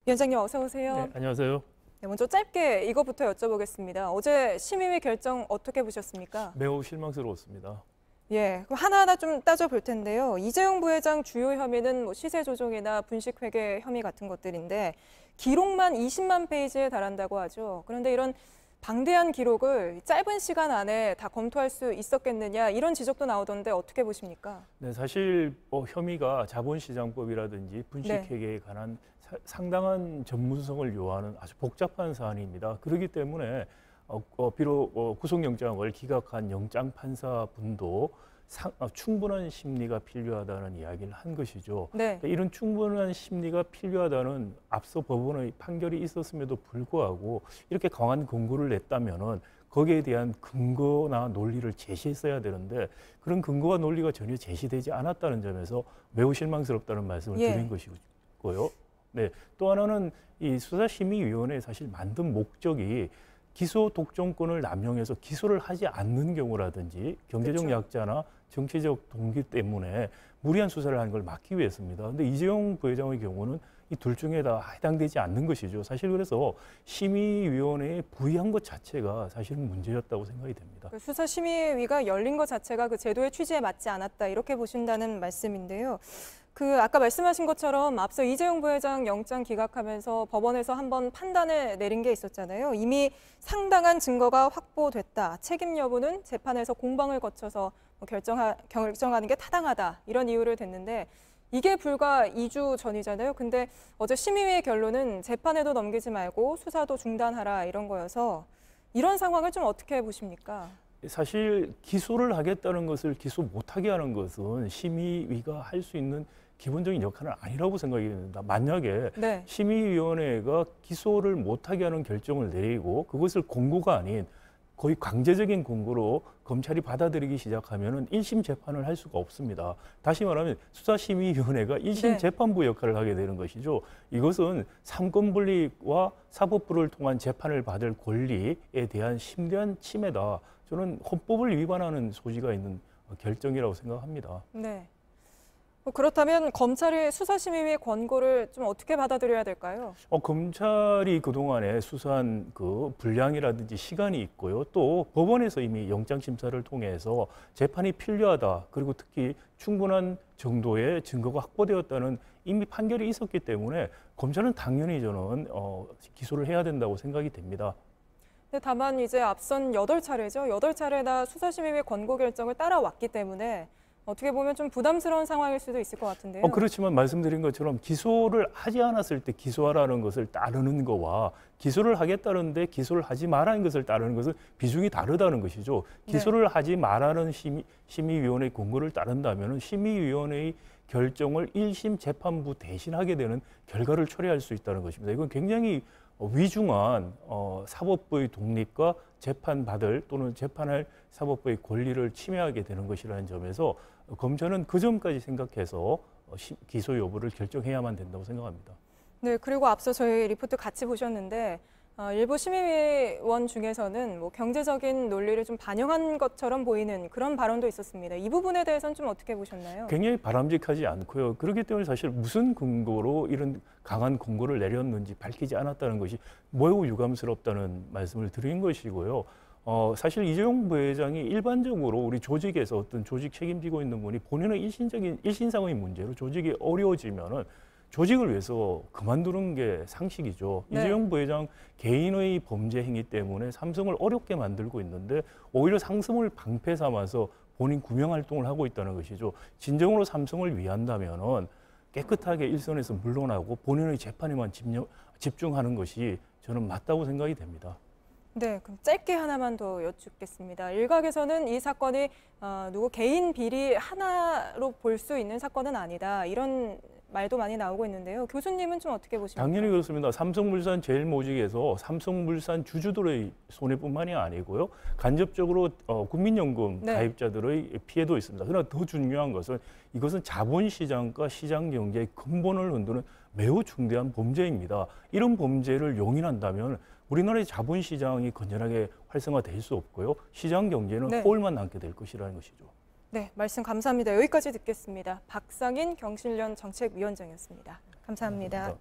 위원장님 어서 오세요. 네, 안녕하세요. 네, 먼저 짧게 이거부터 여쭤보겠습니다. 어제 심의위 결정 어떻게 보셨습니까? 매우 실망스러웠습니다. 예, 그럼 하나하나 좀 따져볼 텐데요. 이재용 부회장 주요 혐의는 시세 조종이나 분식 회계 혐의 같은 것들인데 기록만 20만 페이지에 달한다고 하죠. 그런데 이런 방대한 기록을 짧은 시간 안에 다 검토할 수 있었겠느냐 이런 지적도 나오던데 어떻게 보십니까? 네, 사실 혐의가 자본시장법이라든지 분식회계에 관한 상당한 전문성을 요하는 아주 복잡한 사안입니다. 그렇기 때문에 비록 구속영장을 기각한 영장판사분도 충분한 심리가 필요하다는 이야기를 한 것이죠. 네. 이런 충분한 심리가 필요하다는 앞서 법원의 판결이 있었음에도 불구하고 이렇게 강한 권고를 냈다면은 거기에 대한 근거나 논리를 제시했어야 되는데 그런 근거와 논리가 전혀 제시되지 않았다는 점에서 매우 실망스럽다는 말씀을 드린 것이고요. 네, 또 하나는 이 수사심의위원회 사실 만든 목적이 기소 독점권을 남용해서 기소를 하지 않는 경우라든지 경제적 그렇죠. 약자나 정치적 동기 때문에 무리한 수사를 하는 걸 막기 위해서입니다. 그런데 이재용 부회장의 경우는 이 둘 중에 다 해당되지 않는 것이죠. 사실 그래서 심의위원회에 부의한 것 자체가 사실은 문제였다고 생각이 됩니다. 수사심의위가 열린 것 자체가 그 제도의 취지에 맞지 않았다 이렇게 보신다는 말씀인데요. 아까 말씀하신 것처럼 앞서 이재용 부회장 영장 기각하면서 법원에서 한번 판단을 내린 게 있었잖아요. 이미 상당한 증거가 확보됐다. 책임 여부는 재판에서 공방을 거쳐서 결정하는 게 타당하다. 이런 이유를 댔는데 이게 불과 2주 전이잖아요. 근데 어제 심의위의 결론은 재판에도 넘기지 말고 수사도 중단하라 이런 거여서 이런 상황을 좀 어떻게 보십니까? 사실 기소를 하겠다는 것을 기소 못하게 하는 것은 심의위가 할 수 있는 기본적인 역할은 아니라고 생각이 듭니다. 만약에 심의위원회가 기소를 못하게 하는 결정을 내리고 그것을 공고가 아닌 거의 강제적인 공고로 검찰이 받아들이기 시작하면 1심 재판을 할 수가 없습니다. 다시 말하면 수사심의위원회가 1심 재판부 역할을 하게 되는 것이죠. 이것은 삼권분립과 사법부를 통한 재판을 받을 권리에 대한 심대한 침해다. 저는 헌법을 위반하는 소지가 있는 결정이라고 생각합니다. 네. 그렇다면 검찰이 수사심의위의 권고를 좀 어떻게 받아들여야 될까요? 검찰이 그동안에 수사한 그 분량이라든지 시간이 있고요. 또 법원에서 이미 영장심사를 통해서 재판이 필요하다. 그리고 특히 충분한 정도의 증거가 확보되었다는 이미 판결이 있었기 때문에 검찰은 당연히 저는 기소를 해야 된다고 생각이 됩니다. 다만 이제 앞선 8차례죠. 8차례나 수사심의위의 권고 결정을 따라왔기 때문에 어떻게 보면 좀 부담스러운 상황일 수도 있을 것 같은데요. 그렇지만 말씀드린 것처럼 기소를 하지 않았을 때 기소하라는 것을 따르는 거와 기소를 하겠다는데 기소를 하지 말라는 것을 따르는 것은 비중이 다르다는 것이죠. 기소를 하지 말라는 심의위원회의 권고를 따른다면 심의위원회의 결정을 1심 재판부 대신하게 되는 결과를 초래할 수 있다는 것입니다. 이건 굉장히 위중한 사법부의 독립과 재판받을 또는 재판할 사법부의 권리를 침해하게 되는 것이라는 점에서 검찰은 그 점까지 생각해서 기소 여부를 결정해야만 된다고 생각합니다. 네, 그리고 앞서 저희 리포트 같이 보셨는데 일부 심의위원 중에서는 경제적인 논리를 좀 반영한 것처럼 보이는 그런 발언도 있었습니다. 이 부분에 대해서는 좀 어떻게 보셨나요? 굉장히 바람직하지 않고요. 그렇기 때문에 사실 무슨 근거로 이런 강한 권고를 내렸는지 밝히지 않았다는 것이 매우 유감스럽다는 말씀을 드린 것이고요. 사실 이재용 부회장이 일반적으로 우리 조직에서 어떤 조직 책임지고 있는 분이 본인의 일신상의 문제로 조직이 어려워지면은 조직을 위해서 그만두는 게 상식이죠. 이재용 부회장 개인의 범죄 행위 때문에 삼성을 어렵게 만들고 있는데 오히려 삼성을 방패 삼아서 본인 구명 활동을 하고 있다는 것이죠. 진정으로 삼성을 위한다면은 깨끗하게 일선에서 물러나고 본인의 재판에만 집중하는 것이 저는 맞다고 생각이 됩니다. 네, 그럼 짧게 하나만 더 여쭙겠습니다. 일각에서는 이 사건이 누구 개인 비리 하나로 볼 수 있는 사건은 아니다. 이런 말도 많이 나오고 있는데요. 교수님은 좀 어떻게 보십니까? 당연히 그렇습니다. 삼성물산 제일모직에서 삼성물산 주주들의 손해뿐만이 아니고요. 간접적으로 국민연금 가입자들의 피해도 있습니다. 그러나 더 중요한 것은 이것은 자본시장과 시장경제의 근본을 흔드는 매우 중대한 범죄입니다. 이런 범죄를 용인한다면 우리나라의 자본시장이 건전하게 활성화될 수 없고요. 시장경제는 홀만 남게 될 것이라는 것이죠. 네, 말씀 감사합니다. 여기까지 듣겠습니다. 박상인 경실련 정책위원장이었습니다. 감사합니다.